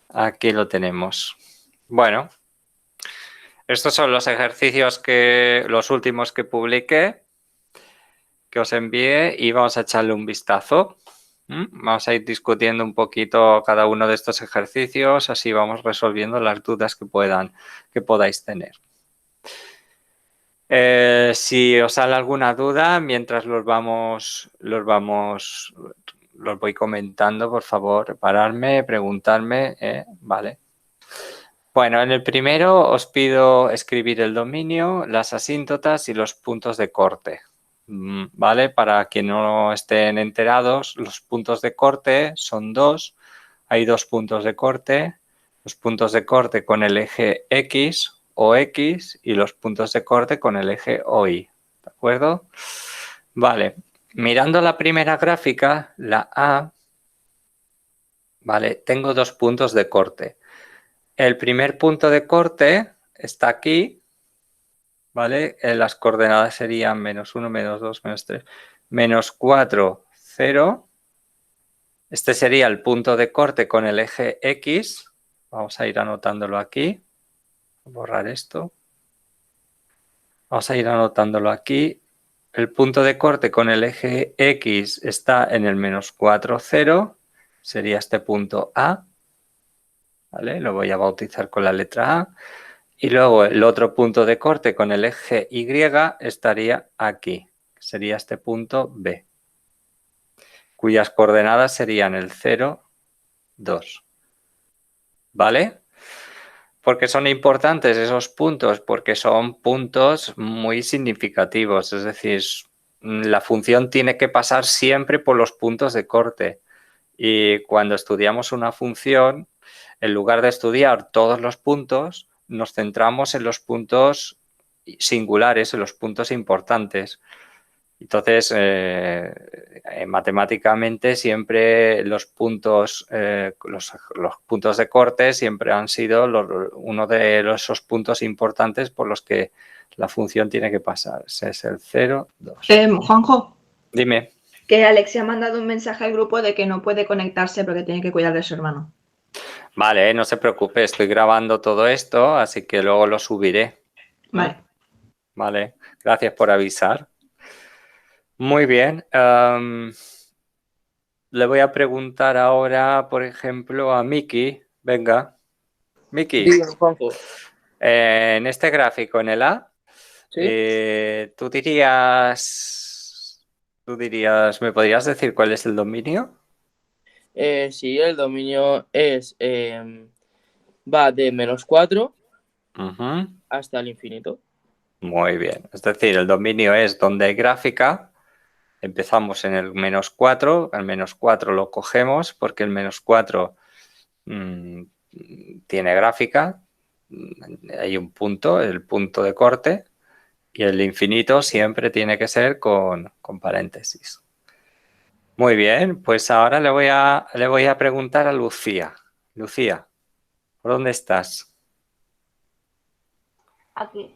Aquí lo tenemos. Bueno, estos son los ejercicios los últimos que publiqué, que os envié y vamos a echarle un vistazo. Vamos a ir discutiendo un poquito cada uno de estos ejercicios, así vamos resolviendo las dudas que podáis tener. Si os sale alguna duda, mientras los voy comentando, por favor, pararme, preguntarme, vale. Bueno, en el primero os pido escribir el dominio, las asíntotas y los puntos de corte. ¿Vale? Para quien no estén enterados, los puntos de corte son dos. Hay dos puntos de corte. Los puntos de corte con el eje X o X y los puntos de corte con el eje OY. ¿De acuerdo? Vale. Mirando la primera gráfica, la A, vale, tengo dos puntos de corte. El primer punto de corte está aquí, ¿vale? Las coordenadas serían -1, -2, -3, -4, 0. Este sería el punto de corte con el eje X. Vamos a ir anotándolo aquí. Borrar esto. Vamos a ir anotándolo aquí. El punto de corte con el eje X está en el -4, 0. Sería este punto A. ¿Vale? Lo voy a bautizar con la letra A. Y luego el otro punto de corte con el eje Y estaría aquí. Sería este punto B. Cuyas coordenadas serían el 0, 2. ¿Vale? ¿Por qué son importantes esos puntos? Porque son puntos muy significativos. Es decir, la función tiene que pasar siempre por los puntos de corte. Y cuando estudiamos una función, en lugar de estudiar todos los puntos, nos centramos en los puntos singulares, en los puntos importantes. Entonces, matemáticamente siempre los puntos de corte siempre han sido uno de esos puntos importantes por los que la función tiene que pasar. Ese es el 0, 2. Juanjo. Dime. Que Alexia ha mandado un mensaje al grupo de que no puede conectarse porque tiene que cuidar de su hermano. Vale, no se preocupe, estoy grabando todo esto, así que luego lo subiré. Vale. Vale, gracias por avisar. Muy bien. Le voy a preguntar ahora, por ejemplo, a Miki. Venga, Miki. Dígame, Juanjo. En este gráfico, en el A, ¿Sí? ¿tú dirías, ¿me podrías decir cuál es el dominio? Sí, el dominio es va de -4 hasta el infinito. Muy bien. Es decir, el dominio es donde hay gráfica. Empezamos en el -4. El -4 lo cogemos porque el -4 tiene gráfica. Hay un punto, el punto de corte. Y el infinito siempre tiene que ser con paréntesis. Muy bien, pues ahora le voy a preguntar a Lucía. Lucía, ¿por dónde estás? Aquí.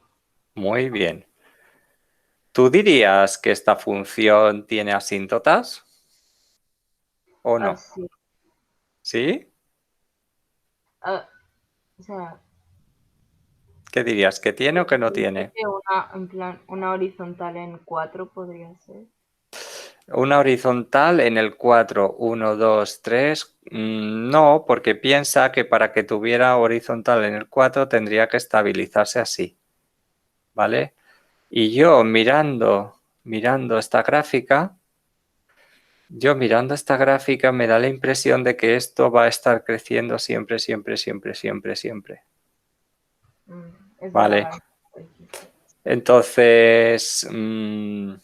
Muy bien. ¿Tú dirías que esta función tiene asíntotas? ¿O no? Sí. ¿Sí? O sea, ¿Qué dirías? ¿Que tiene o que no tiene? en plan, una horizontal en 4 podría ser. Una horizontal en el 4, 1, 2, 3. No, porque piensa que para que tuviera horizontal en el 4 tendría que estabilizarse así. ¿Vale? Y yo mirando esta gráfica, me da la impresión de que esto va a estar creciendo siempre, siempre, siempre, siempre, siempre. Vale. Entonces, no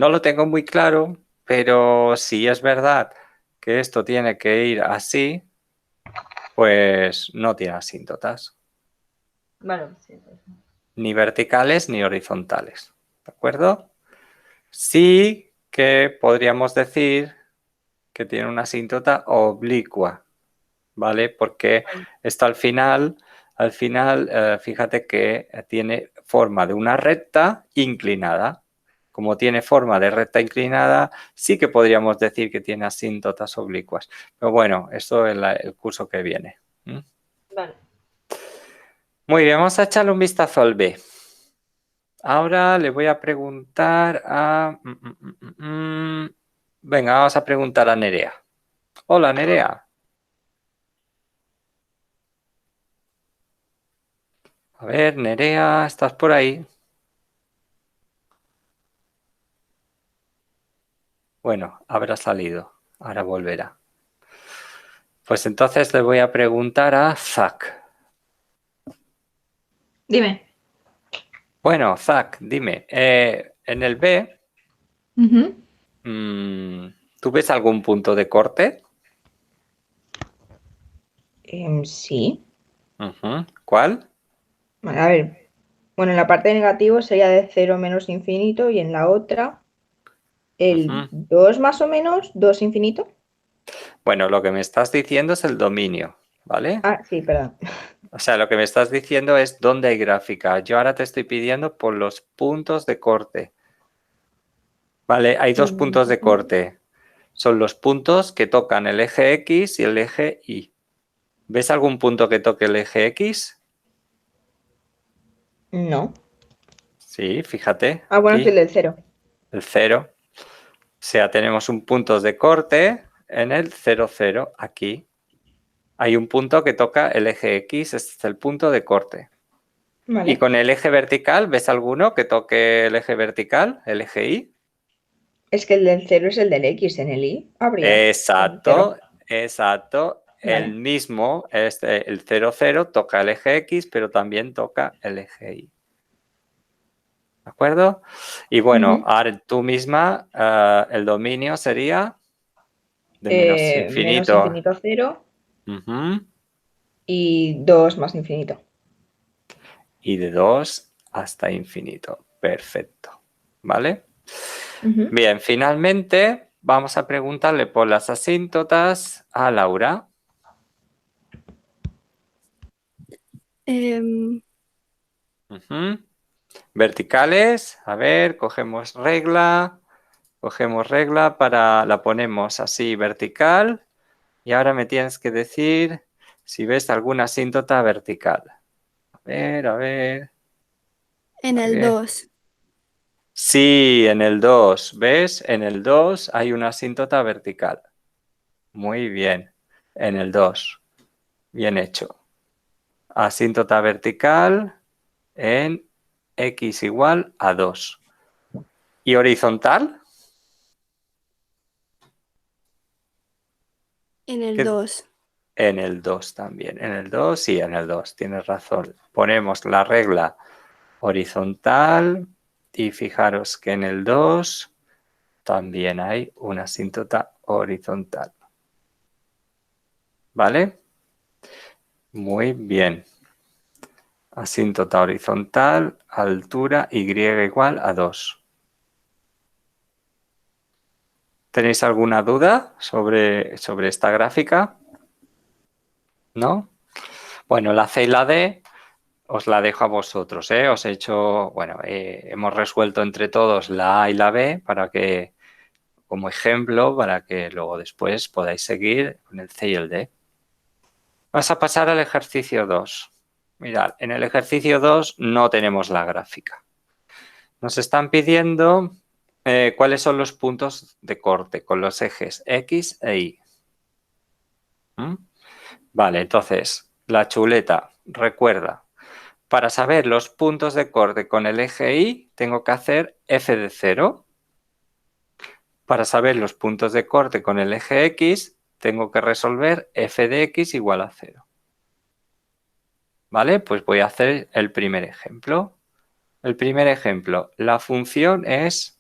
lo tengo muy claro, pero si es verdad que esto tiene que ir así, pues no tiene asíntotas. Vale, sí. Ni verticales ni horizontales. ¿De acuerdo? Sí que podríamos decir que tiene una asíntota oblicua, ¿vale? Porque esto al final, fíjate que tiene forma de una recta inclinada, como tiene forma de recta inclinada, sí que podríamos decir que tiene asíntotas oblicuas. Pero bueno, eso es el curso que viene. Vale. Muy bien, vamos a echarle un vistazo al B. Ahora le voy a preguntar a... Venga, vamos a preguntar a Nerea. Hola, Nerea. A ver, Nerea, ¿estás por ahí? Bueno, habrá salido. Ahora volverá. Pues entonces le voy a preguntar a Zach. Dime. Bueno, Zach, dime, en el B, Ujú. ¿tú ves algún punto de corte? Sí. Ujú. ¿Cuál? Vale, a ver. Bueno, en la parte de negativo sería de 0 menos infinito y en la otra el Ujú. 2 más o menos, 2 infinito. Bueno, lo que me estás diciendo es el dominio, ¿vale? Ah, sí, perdón. O sea, lo que me estás diciendo es dónde hay gráfica. Yo ahora te estoy pidiendo por los puntos de corte. Vale, hay dos puntos de corte. Son los puntos que tocan el eje X y el eje Y. ¿Ves algún punto que toque el eje X? No. Sí, fíjate, Ah, bueno, sí, el aquí, del 0. el 0. O sea, tenemos un punto de corte en el 0, 0, aquí. Hay un punto que toca el eje X, este es el punto de corte. Vale. Y con el eje vertical, ¿ves alguno que toque el eje vertical, el eje Y? Es que el del 0 es el del X en el Y. Habría. Exacto, exacto. Vale. El mismo, el 0, 0, toca el eje X, pero también toca el eje Y. ¿De acuerdo? Y bueno, ahora tú misma, el dominio sería de menos Menos infinito. infinito 0 Ujú. y 2 más infinito. Y de 2 hasta infinito. Perfecto. ¿Vale? Ujú. Bien, finalmente vamos a preguntarle por las asíntotas a Laura. Ujú. Verticales, a ver, cogemos regla la ponemos así vertical y ahora me tienes que decir si ves alguna asíntota vertical. A ver. En el 2. Sí, en el 2, ¿ves? En el 2 hay una asíntota vertical. Muy bien, en el 2. Bien hecho. Asíntota vertical en x igual a 2. ¿Y horizontal? En el 2. En el 2 también. En el 2, sí, en el 2. Tienes razón. Ponemos la regla horizontal y fijaros que en el 2 también hay una asíntota horizontal. ¿Vale? Muy bien. Asíntota horizontal, altura y igual a 2. ¿Tenéis alguna duda sobre esta gráfica? ¿No? Bueno, la C y la D os la dejo a vosotros, ¿eh? Os he hecho, bueno, hemos resuelto entre todos la A y la B para que, como ejemplo, para que luego después podáis seguir con el C y el D. Vamos a pasar al ejercicio 2. Mirad, en el ejercicio 2 no tenemos la gráfica. Nos están pidiendo cuáles son los puntos de corte con los ejes X e Y. Vale, entonces, la chuleta, recuerda, para saber los puntos de corte con el eje Y, tengo que hacer f de 0. Para saber los puntos de corte con el eje X, tengo que resolver f de x igual a 0. ¿Vale? Pues voy a hacer el primer ejemplo. El primer ejemplo, la función es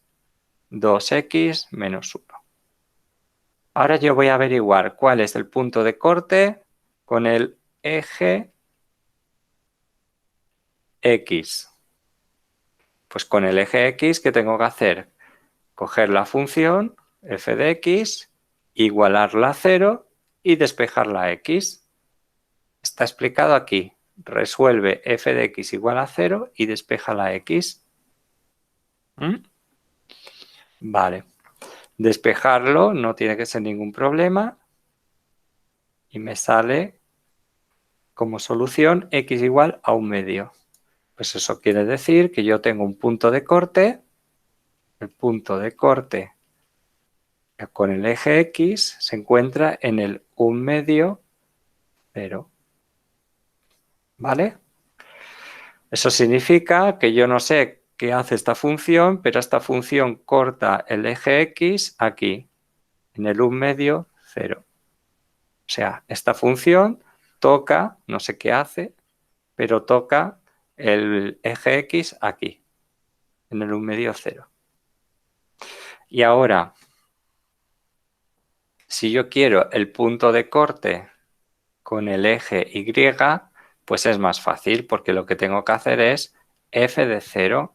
2x menos 1. Ahora yo voy a averiguar cuál es el punto de corte con el eje X. Pues con el eje X, ¿qué tengo que hacer? Coger la función f de x, igualarla a 0 y despejar la x. Está explicado aquí. Resuelve f de x igual a 0 y despeja la x. Vale. Despejarlo no tiene que ser ningún problema. Y me sale como solución x igual a 1/2. Pues eso quiere decir que yo tengo un punto de corte. El punto de corte con el eje X se encuentra en el 1/2, 0. ¿Vale? Eso significa que yo no sé qué hace esta función, pero esta función corta el eje X aquí, en el 1/2, 0. O sea, esta función toca, no sé qué hace, pero toca el eje X aquí, en el 1/2, 0. Y ahora, si yo quiero el punto de corte con el eje Y, pues es más fácil, porque lo que tengo que hacer es f de 0.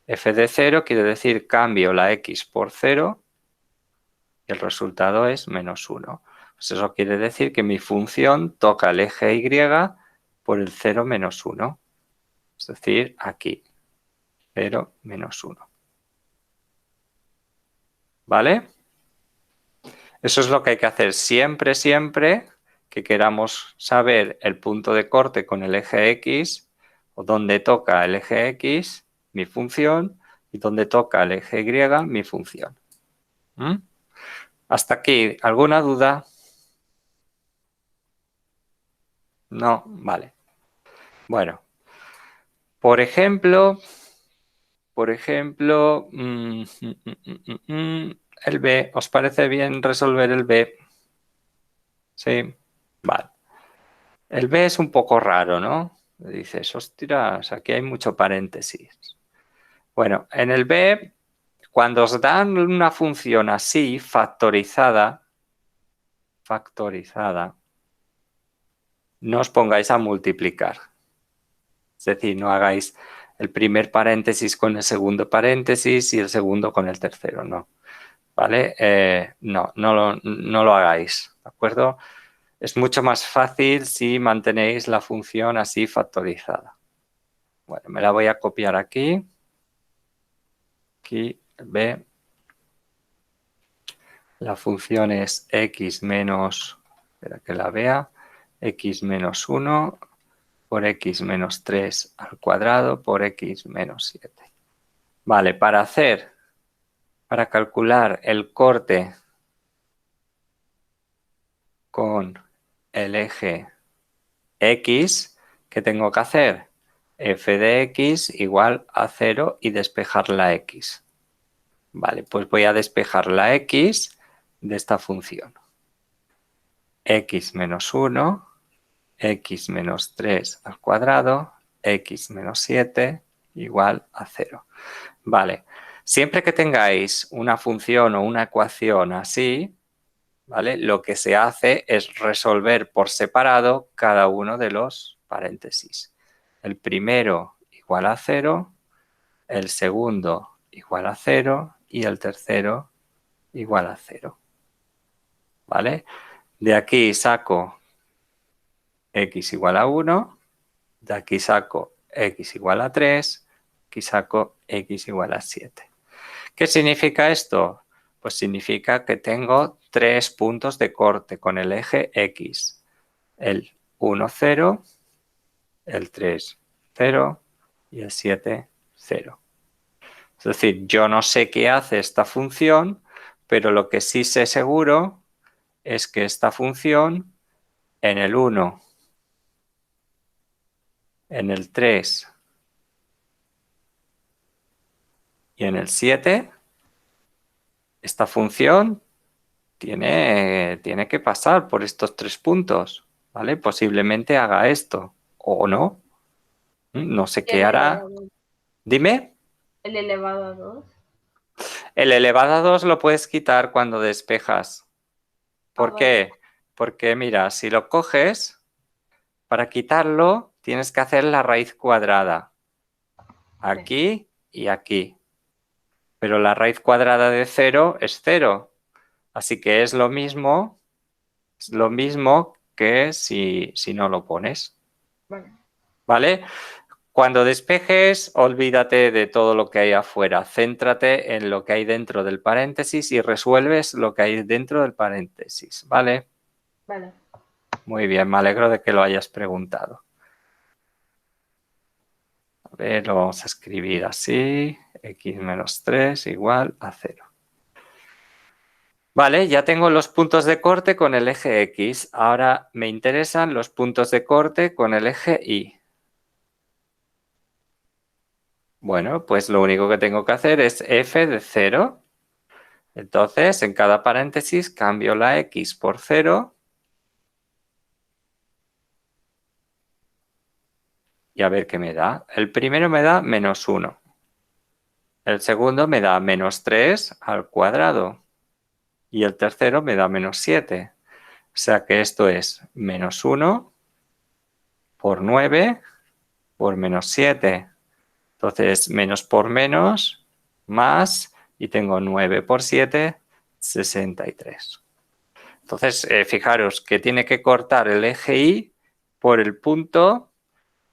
F de 0 quiere decir cambio la X por 0 y el resultado es -1. Pues eso quiere decir que mi función toca el eje Y por el 0, -1. Es decir, aquí, 0, -1. ¿Vale? Eso es lo que hay que hacer siempre, siempre que queramos saber el punto de corte con el eje X o dónde toca el eje X, mi función, y dónde toca el eje Y, mi función. ¿Mm? Hasta aquí, ¿alguna duda? No, vale. Bueno, por ejemplo, el B, ¿os parece bien resolver el B? Sí, vale. El B es un poco raro, ¿no? Dices, ostras, aquí hay mucho paréntesis. Bueno, en el B, cuando os dan una función así, factorizada, no os pongáis a multiplicar. Es decir, no hagáis el primer paréntesis con el segundo paréntesis y el segundo con el tercero, no. ¿Vale? No lo hagáis, ¿de acuerdo? Es mucho más fácil si mantenéis la función así factorizada. Bueno, me la voy a copiar aquí. Aquí, B. La función es x menos, espera que la vea, x menos 1 por x menos 3 al cuadrado por x menos 7. Vale, para calcular el corte con el eje X, ¿qué tengo que hacer? F de X igual a 0 y despejar la X. Vale, pues voy a despejar la X de esta función. X menos 1, X menos 3 al cuadrado, X menos 7 igual a 0. Vale, siempre que tengáis una función o una ecuación así, ¿vale? Lo que se hace es resolver por separado cada uno de los paréntesis. El primero igual a 0, el segundo igual a 0 y el tercero igual a 0. ¿Vale? De aquí saco x igual a 1, de aquí saco x igual a 3, aquí saco x igual a 7. ¿Qué significa esto? Pues significa que tengo 3 puntos de corte con el eje X. El 1, 0, el 3, 0 y el 7, 0. Es decir, yo no sé qué hace esta función, pero lo que sí sé seguro es que esta función en el 1, en el 3 y en el 7, esta función tiene que pasar por estos 3 puntos, ¿vale? Posiblemente haga esto, o no. No sé qué hará. Dime. ¿El elevado a 2? El elevado a 2 lo puedes quitar cuando despejas. ¿Por qué? Porque mira, si lo coges, para quitarlo tienes que hacer la raíz cuadrada. Aquí y aquí. Pero la raíz cuadrada de 0 es 0. Así que es lo mismo que si no lo pones. Vale. ¿Vale? Cuando despejes, olvídate de todo lo que hay afuera. Céntrate en lo que hay dentro del paréntesis y resuelves lo que hay dentro del paréntesis, ¿vale? Vale. Muy bien, me alegro de que lo hayas preguntado. A ver, lo vamos a escribir así. X menos 3 igual a 0. Vale, ya tengo los puntos de corte con el eje X. Ahora me interesan los puntos de corte con el eje Y. Bueno, pues lo único que tengo que hacer es f de 0. Entonces, en cada paréntesis cambio la X por 0. Y a ver qué me da. El primero me da menos 1. El segundo me da menos 3 al cuadrado. Y el tercero me da menos 7. O sea que esto es menos 1 por 9 por menos 7. Entonces, menos por menos, más, y tengo 9 por 7, 63. Entonces, fijaros que tiene que cortar el eje Y por el punto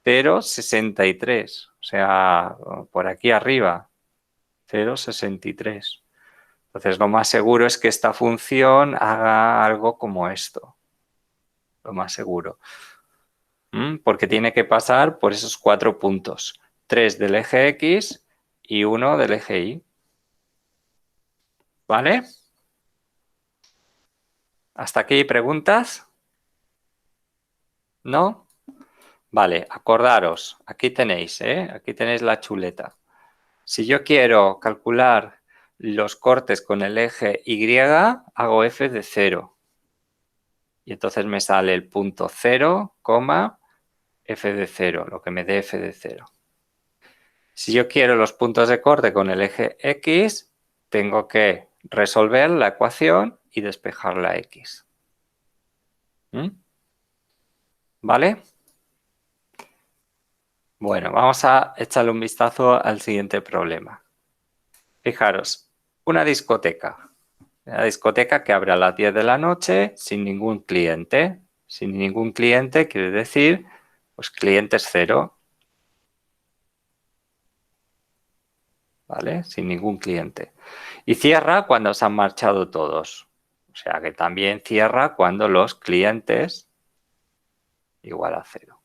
0,63. O sea, por aquí arriba, 0,63. Entonces, lo más seguro es que esta función haga algo como esto. Lo más seguro. Porque tiene que pasar por esos 4 puntos. 3 del eje X y 1 del eje Y. ¿Vale? ¿Hasta aquí preguntas? ¿No? Vale, acordaros. Aquí tenéis, Aquí tenéis la chuleta. Si yo quiero calcular los cortes con el eje Y, hago f de 0. Y entonces me sale el punto 0, f de 0, lo que me dé f de 0. Si yo quiero los puntos de corte con el eje X, tengo que resolver la ecuación y despejar la X. ¿Vale? Bueno, vamos a echarle un vistazo al siguiente problema. Fijaros, una discoteca. Una discoteca que abre a las 10 de la noche sin ningún cliente. Sin ningún cliente quiere decir, pues clientes 0. ¿Vale? Sin ningún cliente. Y cierra cuando se han marchado todos. O sea que también cierra cuando los clientes igual a 0.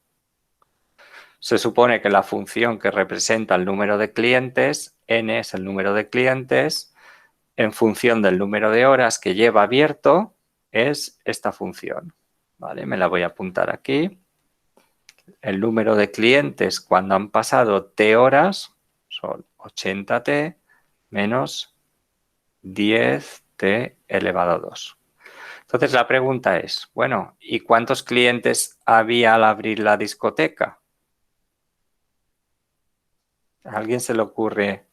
Se supone que la función que representa el número de clientes, n es el número de clientes, en función del número de horas que lleva abierto, es esta función. ¿Vale? Me la voy a apuntar aquí. El número de clientes cuando han pasado t horas son 80t menos 10t elevado a 2. Entonces la pregunta es, bueno, ¿y cuántos clientes había al abrir la discoteca? ¿A alguien se le ocurre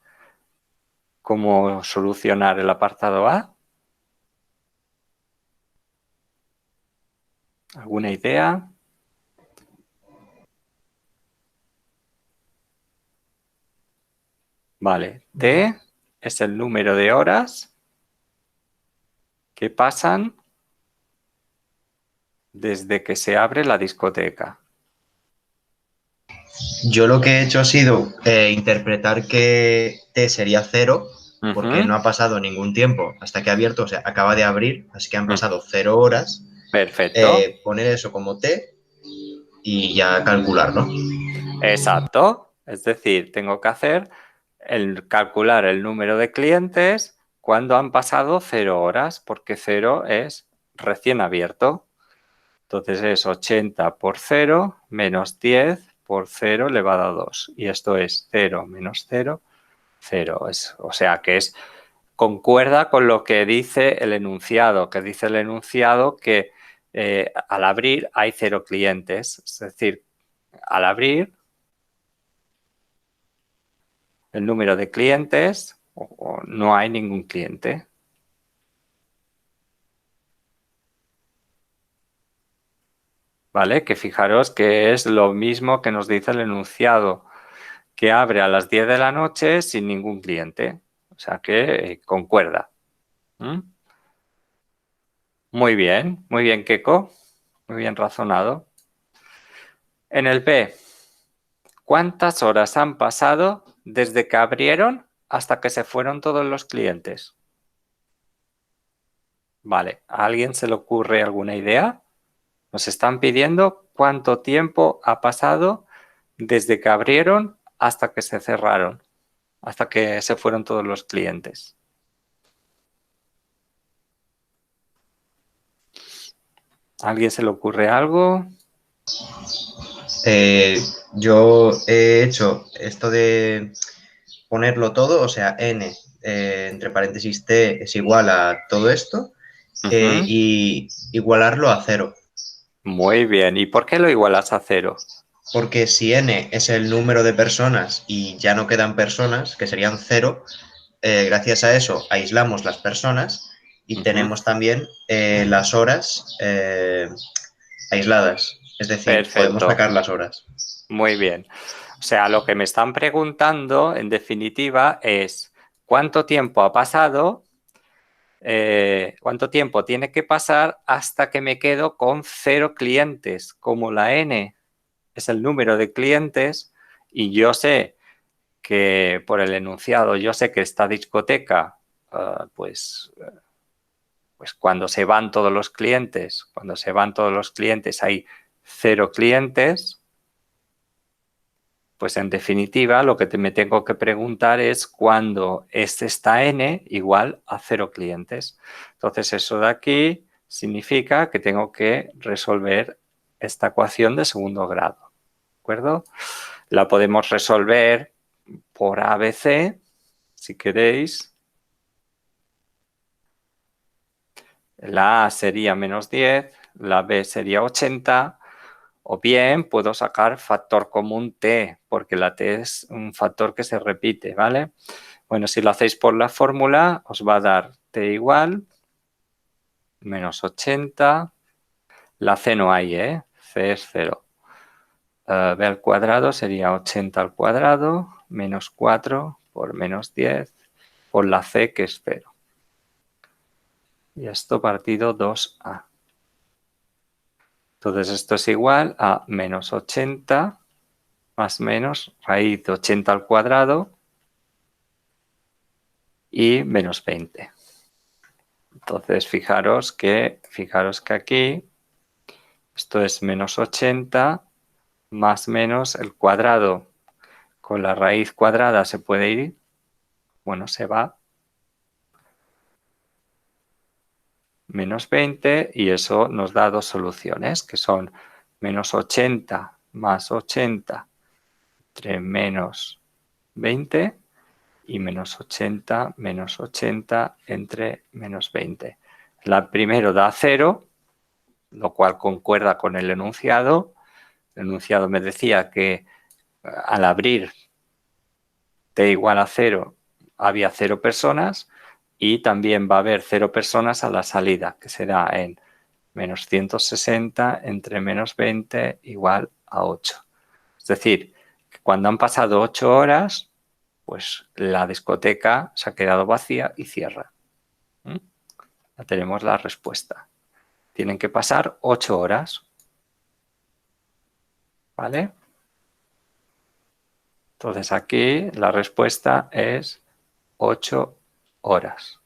cómo solucionar el apartado A? ¿Alguna idea? Vale, T es el número de horas que pasan desde que se abre la discoteca. Yo lo que he hecho ha sido interpretar que T sería 0 porque no ha pasado ningún tiempo hasta que ha abierto, o sea, acaba de abrir, así que han pasado 0 horas. Perfecto. Poner eso como T y ya calcular, ¿no? Exacto. Es decir, tengo que hacer calcular el número de clientes cuando han pasado 0 horas, porque 0 es recién abierto. Entonces es 80 por 0 menos 10 por 0 elevado a 2. Y esto es 0 menos 0, 0. O sea que concuerda con lo que dice el enunciado, que al abrir hay 0 clientes. Es decir, al abrir el número de clientes o no hay ningún cliente. ¿Vale? Que fijaros que es lo mismo que nos dice el enunciado, que abre a las 10 de la noche sin ningún cliente. O sea que concuerda. Muy bien, Keko. Muy bien razonado. En el B, ¿cuántas horas han pasado desde que abrieron hasta que se fueron todos los clientes? Vale, ¿a alguien se le ocurre alguna idea? Nos están pidiendo cuánto tiempo ha pasado desde que abrieron hasta que se cerraron, hasta que se fueron todos los clientes. ¿A alguien se le ocurre algo? Yo he hecho esto de ponerlo todo, o sea, n entre paréntesis t es igual a todo esto y igualarlo a 0. Muy bien. ¿Y por qué lo igualas a 0? Porque si n es el número de personas y ya no quedan personas, que serían 0, gracias a eso aislamos las personas y tenemos también las horas aisladas. Es decir, podemos Perfecto. sacar las horas. Muy bien. O sea, lo que me están preguntando, en definitiva, es cuánto tiempo ha pasado, cuánto tiempo tiene que pasar hasta que me quedo con 0 clientes. Como la n es el número de clientes y yo sé que por el enunciado, yo sé que esta discoteca, pues cuando se van todos los clientes, hay 0 clientes. Pues en definitiva, lo que me tengo que preguntar es cuándo es esta n igual a 0 clientes. Entonces, eso de aquí significa que tengo que resolver esta ecuación de segundo grado. ¿De acuerdo? La podemos resolver por ABC, si queréis. La A sería menos 10, la B sería 80. O bien puedo sacar factor común t, porque la t es un factor que se repite, ¿vale? Bueno, si lo hacéis por la fórmula, os va a dar t igual menos 80. La c no hay, ¿eh? C es 0. B al cuadrado sería 80 al cuadrado, menos 4 por menos 10, por la c, que es 0. Y esto partido 2a. Entonces, esto es igual a menos 80 más menos raíz de 80 al cuadrado y menos 20. Entonces, fijaros que aquí esto es menos 80 más menos el cuadrado. Con la raíz cuadrada se puede ir, bueno, se va. Menos 20 y eso nos da dos soluciones, que son menos 80 más 80 entre menos 20 y menos 80 entre menos 20. La primero da 0, lo cual concuerda con el enunciado. El enunciado me decía que al abrir t igual a 0 había 0 personas y también va a haber 0 personas a la salida, que será en menos 160 entre menos 20 igual a 8. Es decir, que cuando han pasado 8 horas, pues la discoteca se ha quedado vacía y cierra. Ya tenemos la respuesta. Tienen que pasar 8 horas. ¿Vale? Entonces aquí la respuesta es 8 horas.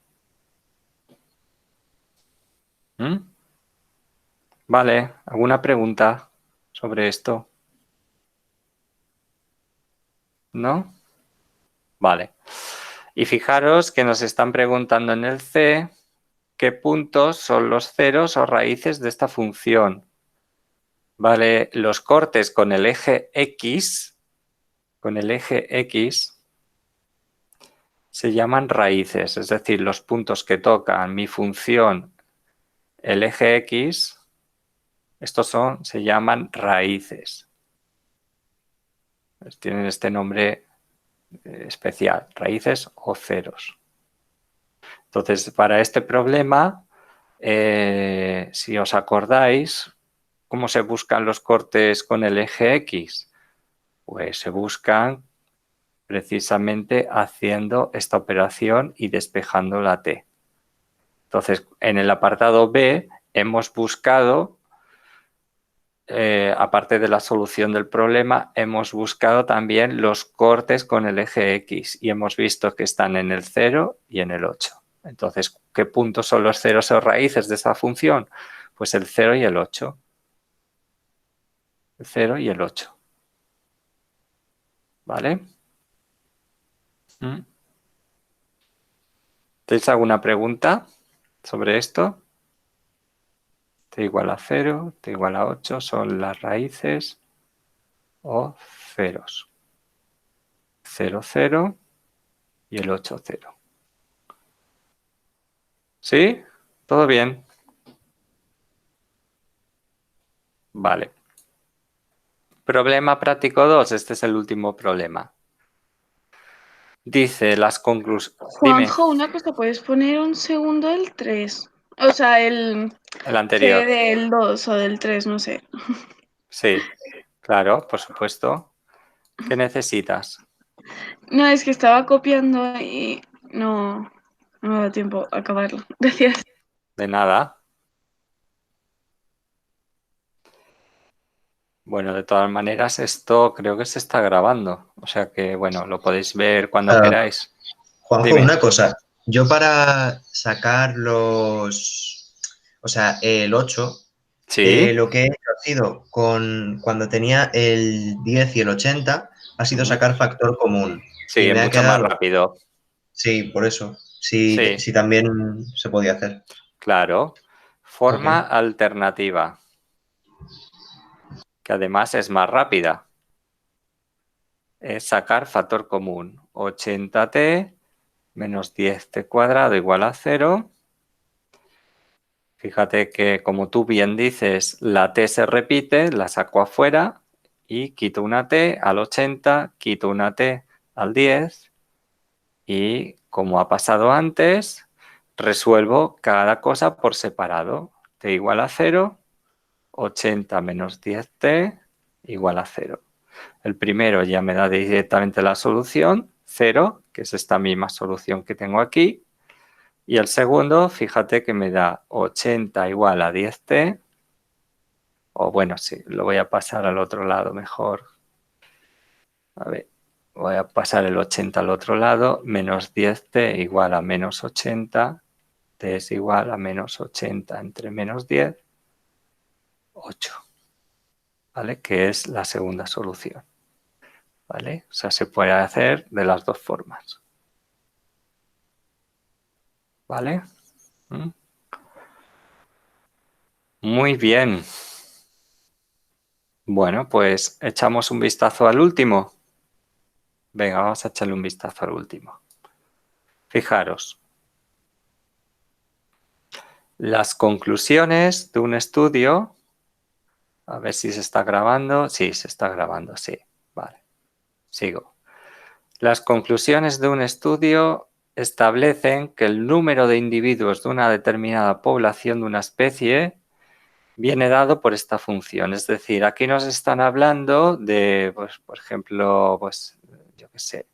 Vale, ¿alguna pregunta sobre esto? ¿No? Vale. Y fijaros que nos están preguntando en el C qué puntos son los ceros o raíces de esta función. Vale, los cortes con el eje X, se llaman raíces, es decir, los puntos que tocan mi función, el eje X, estos se llaman raíces. Tienen este nombre especial, raíces o ceros. Entonces, para este problema, si os acordáis, ¿cómo se buscan los cortes con el eje X? Pues se buscan precisamente haciendo esta operación y despejando la T. Entonces, en el apartado B hemos buscado aparte de la solución del problema, hemos buscado también los cortes con el eje X y hemos visto que están en el 0 y en el 8. Entonces, ¿qué puntos son los ceros o raíces de esa función? Pues el 0 y el 8. El 0 y el 8. ¿Vale? ¿Tenéis alguna pregunta sobre esto? T igual a 0, T igual a 8 son las raíces o ceros. 0, 0 y el 8, 0. ¿Sí? ¿Todo bien? Vale. Problema práctico 2. Este es el último problema. Dice las conclusiones. Juanjo, una cosa, ¿puedes poner un segundo el 3? O sea, el anterior. que del 2 o del 3, no sé. Sí, claro, por supuesto. ¿Qué necesitas? No, es que estaba copiando y no me da tiempo a acabarlo. Gracias. De nada. Bueno, de todas maneras, esto creo que se está grabando. O sea que, bueno, lo podéis ver cuando queráis. Juanjo, Dime. una cosa. Yo para sacar los... O sea, el 8, Sí. lo que he hecho ha sido cuando tenía el 10 y el 80, ha sido sacar factor común. Sí, Y es me ha mucho más quedado... rápido. Sí, por eso. Sí, Sí. sí, también se podía hacer. Claro. Forma Ok. alternativa. Que además es más rápida. Es sacar factor común. 80t menos 10t cuadrado igual a 0. Fíjate que, como tú bien dices, la t se repite, la saco afuera y quito una t al 80, quito una t al 10 y, como ha pasado antes, resuelvo cada cosa por separado. T igual a 0, 80 menos 10t igual a 0. El primero ya me da directamente la solución, 0, que es esta misma solución que tengo aquí. Y el segundo, fíjate que me da 80 igual a 10t. O bueno, sí, lo voy a pasar al otro lado mejor. A ver, voy a pasar el 80 al otro lado. Menos 10t igual a menos 80. T es igual a menos 80 entre menos 10, 8. ¿Vale? Que es la segunda solución. ¿Vale? O sea, se puede hacer de las dos formas. ¿Vale? Muy bien. Bueno, pues echamos un vistazo al último. Venga, vamos a echarle un vistazo al último. Fijaros. Las conclusiones de un estudio. A ver si se está grabando. Sí, se está grabando, sí. Vale. Sigo. Las conclusiones de un estudio establecen que el número de individuos de una determinada población de una especie viene dado por esta función. Es decir, aquí nos están hablando de, pues, por ejemplo, pues, yo qué sé,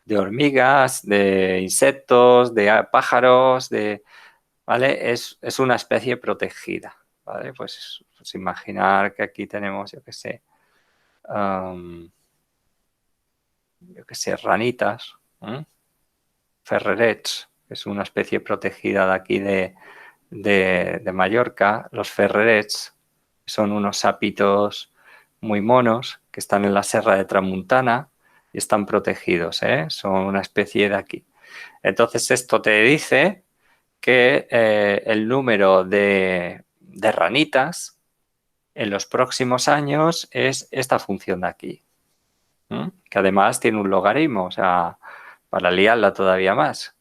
de hormigas, de insectos, de pájaros, ¿vale? Es una especie protegida, ¿vale? Pues imaginar que aquí tenemos, yo qué sé, ranitas, ferrerets, que es una especie protegida de aquí de Mallorca. Los ferrerets son unos sapitos muy monos que están en la Serra de Tramuntana y están protegidos, ¿eh? Son una especie de aquí. Entonces, esto te dice que el número de ranitas en los próximos años es esta función de aquí, que además tiene un logaritmo, o sea, para liarla todavía más.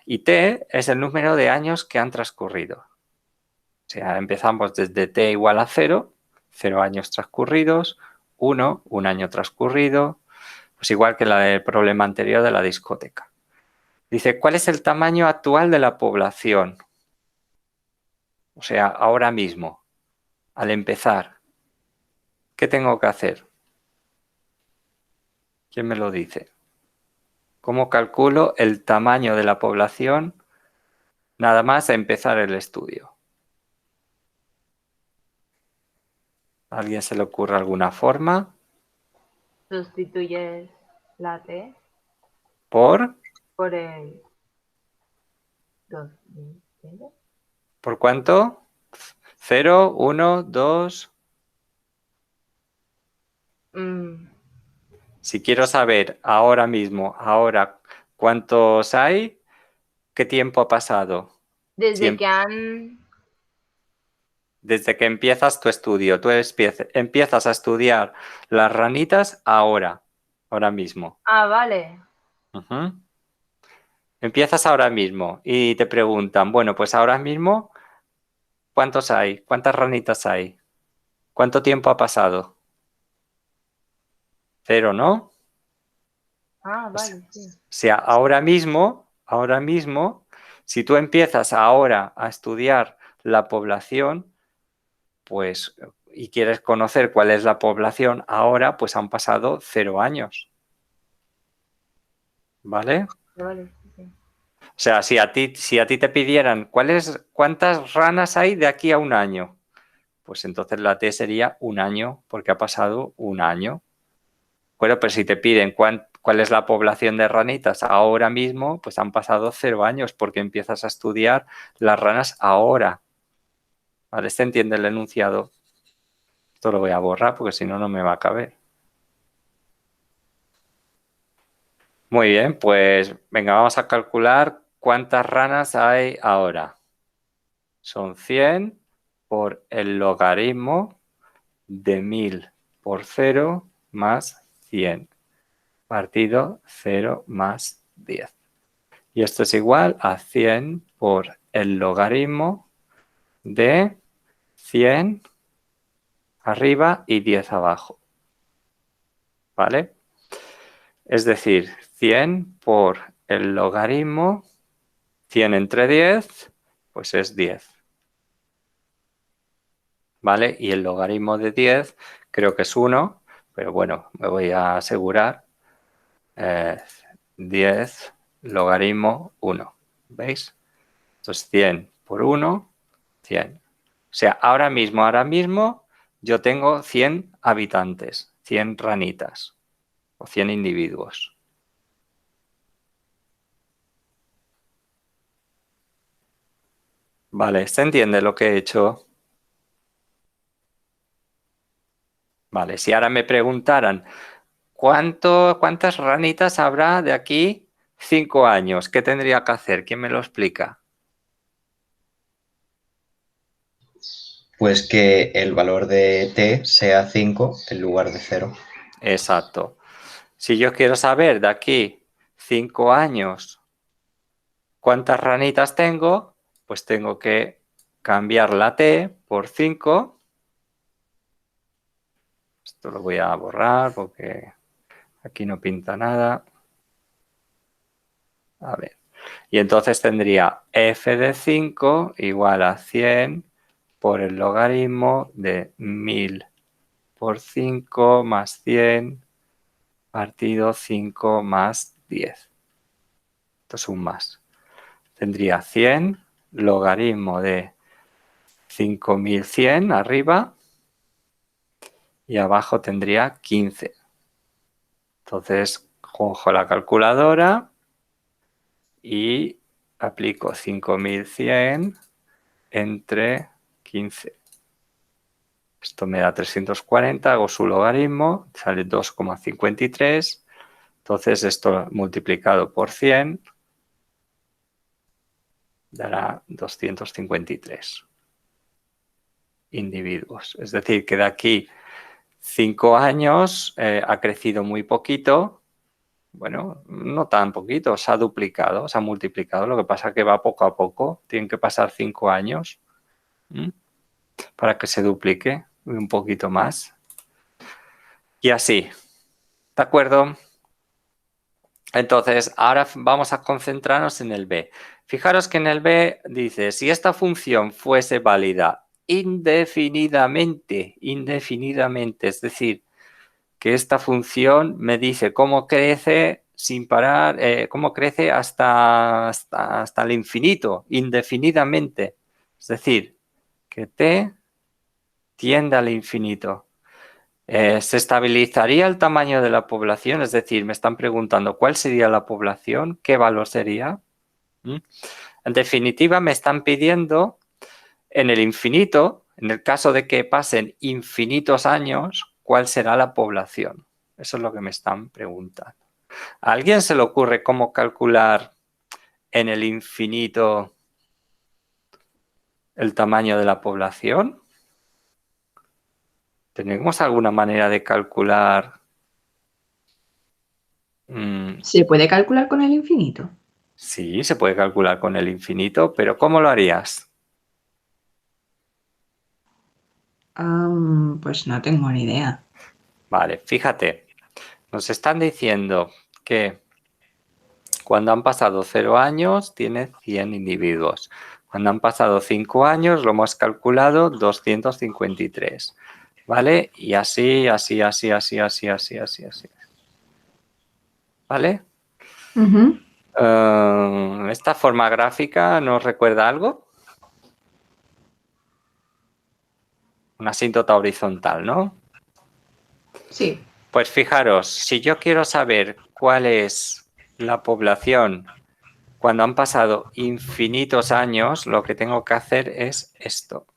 Y t es el número de años que han transcurrido. O sea, empezamos desde t igual a 0, 0 años transcurridos, 1, un año transcurrido, pues igual que la del problema anterior de la discoteca. Dice, ¿cuál es el tamaño actual de la población? O sea, ahora mismo, al empezar, ¿qué tengo que hacer? ¿Quién me lo dice? ¿Cómo calculo el tamaño de la población nada más a empezar el estudio? ¿A alguien se le ocurre alguna forma? Sustituyes la T ¿Por? por el 2020. ¿Por cuánto? 0, 1, 2. Si quiero saber ahora mismo, cuántos hay, ¿qué tiempo ha pasado? Desde que han... Desde que empiezas tu estudio. Tú empiezas a estudiar las ranitas ahora mismo. Ah, vale. Ujú. Empiezas ahora mismo y te preguntan, bueno, pues ahora mismo, ¿cuántos hay? ¿Cuántas ranitas hay? ¿Cuánto tiempo ha pasado? 0, ¿no? Ah, vale, sí. O sea, ahora mismo, si tú empiezas ahora a estudiar la población, pues, y quieres conocer cuál es la población ahora, pues han pasado 0 años. ¿Vale? Vale, sí. O sea, si a ti te pidieran cuántas ranas hay de aquí a un año, pues entonces la T sería un año, porque ha pasado un año. Bueno, pero si te piden cuál es la población de ranitas ahora mismo, pues han pasado 0 años, porque empiezas a estudiar las ranas ahora. ¿Vale? ¿Se entiende el enunciado? Esto lo voy a borrar porque si no, no me va a caber. Muy bien, pues venga, vamos a calcular cuántas ranas hay ahora. Son 100 por el logaritmo de 1000 por 0 más 100 partido 0 más 10. Y esto es igual a 100 por el logaritmo de 100 arriba y 10 abajo. ¿Vale? Es decir, 100 por el logaritmo, 100 entre 10, pues es 10. ¿Vale? Y el logaritmo de 10 creo que es 1, pero bueno, me voy a asegurar. 10 logaritmo 1. ¿Veis? Entonces 100 por 1, 100. O sea, ahora mismo yo tengo 100 habitantes, 100 ranitas o 100 individuos. Vale, ¿se entiende lo que he hecho? Vale, si ahora me preguntaran ¿cuántas ranitas habrá de aquí 5 años? ¿Qué tendría que hacer? ¿Quién me lo explica? Pues que el valor de t sea 5 en lugar de 0. Exacto. Si yo quiero saber de aquí 5 años cuántas ranitas tengo, pues tengo que cambiar la t por 5. Esto lo voy a borrar porque aquí no pinta nada. A ver. Y entonces tendría f de 5 igual a 100 por el logaritmo de 1000 por 5 más 100 partido 5 más 10. Esto es un más. Tendría 100 logaritmo de 5100 arriba y abajo tendría 15. Entonces cojo la calculadora y aplico 5100 entre 15. Esto me da 340, hago su logaritmo, sale 2,53. Entonces esto multiplicado por 100 dará 253 individuos. Es decir, que de aquí 5 años ha crecido muy poquito. Bueno, no tan poquito, se ha duplicado, se ha multiplicado. Lo que pasa es que va poco a poco. Tienen que pasar 5 años para que se duplique un poquito más. Y así. ¿De acuerdo? Entonces, ahora vamos a concentrarnos en el B. Fijaros que en el B dice, si esta función fuese válida indefinidamente, es decir, que esta función me dice cómo crece sin parar, cómo crece hasta el infinito, indefinidamente. Es decir, que t tiende al infinito. ¿Se estabilizaría el tamaño de la población? Es decir, me están preguntando cuál sería la población, qué valor sería. En definitiva, me están pidiendo en el infinito, en el caso de que pasen infinitos años, ¿cuál será la población? Eso es lo que me están preguntando. ¿A alguien se le ocurre cómo calcular en el infinito el tamaño de la población? ¿Tenemos alguna manera de calcular? ¿Se puede calcular con el infinito? Sí, se puede calcular con el infinito, pero ¿cómo lo harías? Pues no tengo ni idea. Vale, fíjate, nos están diciendo que cuando han pasado 0 años tiene 100 individuos. Cuando han pasado 5 años lo hemos calculado 253. ¿Vale? Y así. ¿Vale? ¿Esta forma gráfica nos recuerda algo? Una asíntota horizontal, ¿no? Sí. Pues fijaros, si yo quiero saber cuál es la población cuando han pasado infinitos años, lo que tengo que hacer es esto.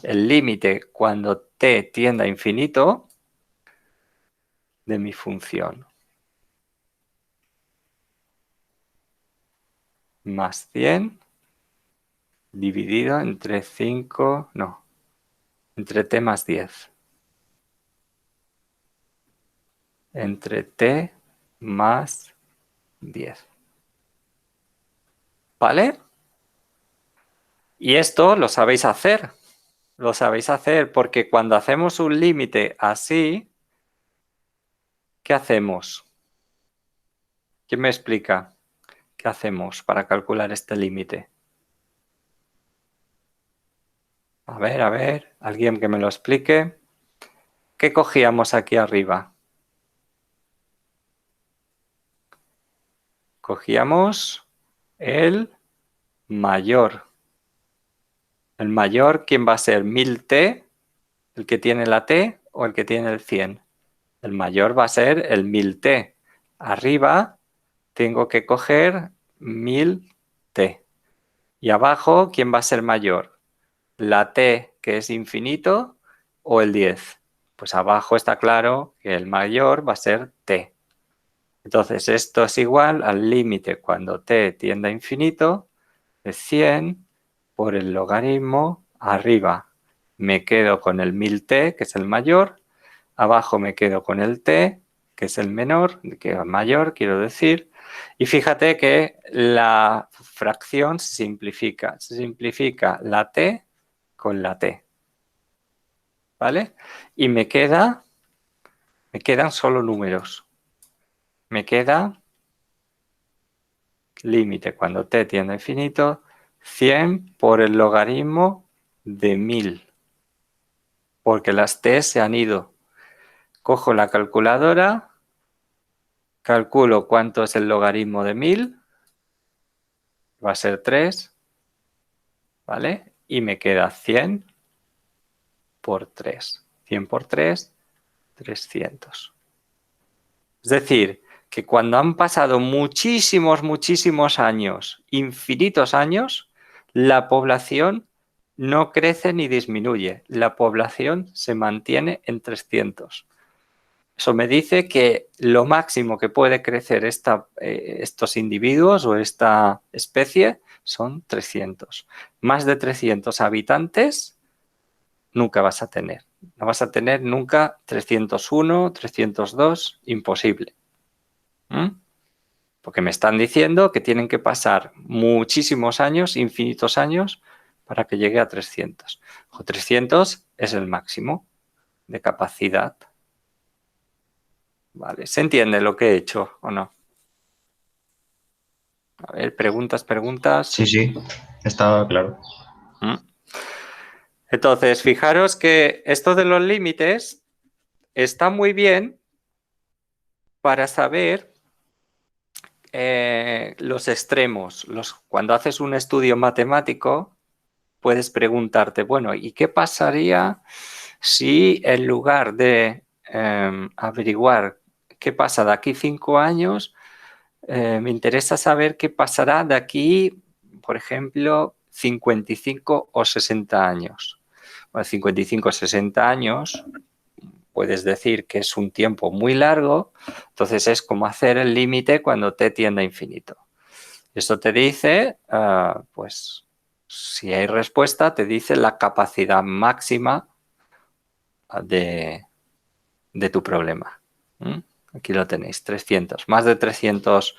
El límite cuando t tiende a infinito de mi función. Más 100 dividido entre 5, no, entre t más 10. Entre t más 10. ¿Vale? Y esto lo sabéis hacer. Lo sabéis hacer porque cuando hacemos un límite así, ¿qué hacemos? ¿Quién me explica qué hacemos para calcular este límite? A ver, alguien que me lo explique. ¿Qué cogíamos aquí arriba? Cogíamos el mayor. El mayor, ¿quién va a ser? ¿1000t? ¿El que tiene la t o el que tiene el 100? El mayor va a ser el 1000t. Arriba tengo que coger 1000t. Y abajo, ¿quién va a ser mayor? ¿La t que es infinito o el 10? Pues abajo está claro que el mayor va a ser t. Entonces esto es igual al límite cuando t tiende a infinito de 100 por el logaritmo arriba. Me quedo con el 1000t, que es el mayor. Abajo me quedo con el t, que es el menor, que es mayor, quiero decir. Y fíjate que la fracción se simplifica. Se simplifica la t con la t. ¿Vale? Y me quedan solo números. Me queda límite cuando t tiende a infinito, 100 por el logaritmo de 1000. Porque las t se han ido. Cojo la calculadora, calculo cuánto es el logaritmo de 1000. Va a ser 3. ¿Vale? Y me queda 100 por 3. 100 por 3, 300. Es decir, que cuando han pasado muchísimos años, infinitos años, la población no crece ni disminuye. La población se mantiene en 300. Eso me dice que lo máximo que puede crecer estos individuos o esta especie son 300. Más de 300 habitantes nunca vas a tener. No vas a tener nunca 301, 302, imposible. Porque me están diciendo que tienen que pasar muchísimos años, infinitos años, para que llegue a 300. O 300 es el máximo de capacidad. Vale, ¿se entiende lo que he hecho o no? A ver, preguntas. Sí, está claro. Entonces, fijaros que esto de los límites está muy bien para saber los extremos. Cuando haces un estudio matemático, puedes preguntarte, bueno, ¿y qué pasaría si en lugar de averiguar qué pasa de aquí 5 años, me interesa saber qué pasará de aquí, por ejemplo, 55 o 60 años? Bueno, 55 o 60 años, puedes decir que es un tiempo muy largo, entonces es como hacer el límite cuando t tiende a infinito. Esto te dice, pues, si hay respuesta, te dice la capacidad máxima de tu problema. Aquí lo tenéis, 300. Más de 300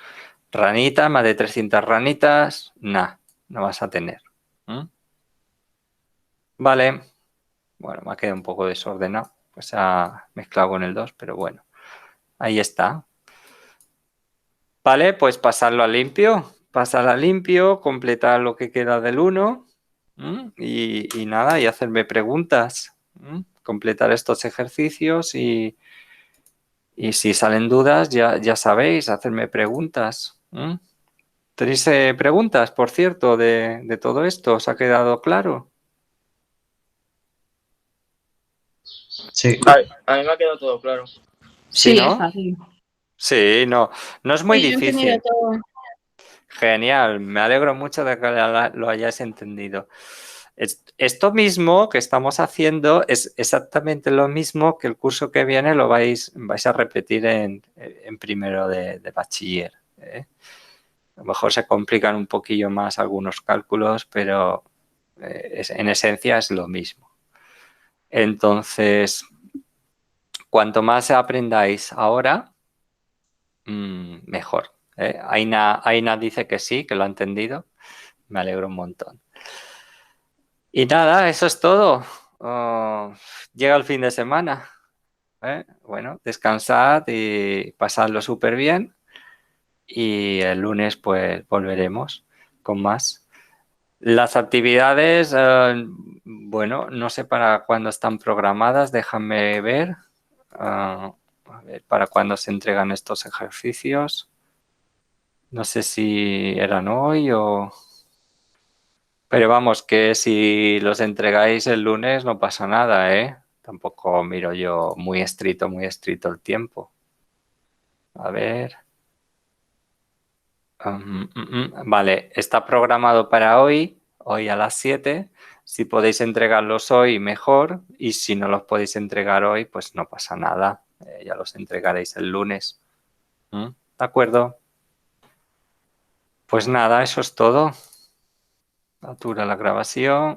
ranitas, más de 300 ranitas, no vas a tener. Vale. Bueno, me ha quedado un poco desordenado. Pues se ha mezclado con el 2, pero bueno. Ahí está. Vale, pues pasarlo a limpio. Pasar a limpio, completar lo que queda del 1 y nada, y hacerme preguntas. Completar estos ejercicios y si salen dudas, ya sabéis, hacerme preguntas. ¿Tenéis preguntas, por cierto, de todo esto? ¿Os ha quedado claro? Sí. A mí me ha quedado todo claro. Sí, ¿no? es fácil. Sí, no es muy Sí, yo he entendido difícil. todo. Genial, me alegro mucho de que lo hayáis entendido. Esto mismo que estamos haciendo es exactamente lo mismo que el curso que viene lo vais a repetir en primero de bachiller. A lo mejor se complican un poquillo más algunos cálculos, pero en esencia es lo mismo. Entonces, cuanto más aprendáis ahora, mejor. Aina dice que sí, que lo ha entendido. Me alegro un montón. Y nada, eso es todo. Llega el fin de semana. Bueno, descansad y pasadlo súper bien. Y el lunes pues volveremos con más. Las actividades, bueno, no sé para cuándo están programadas. Déjame ver. A ver para cuándo se entregan estos ejercicios. No sé si eran hoy o... Pero vamos, que si los entregáis el lunes no pasa nada, ¿eh? Tampoco miro yo muy estricto el tiempo. A ver. Vale, está programado para hoy a las 7. Si podéis entregarlos hoy, mejor. Y si no los podéis entregar hoy, pues no pasa nada. Ya los entregaréis el lunes. ¿De acuerdo? Pues nada, eso es todo. Atura la grabación.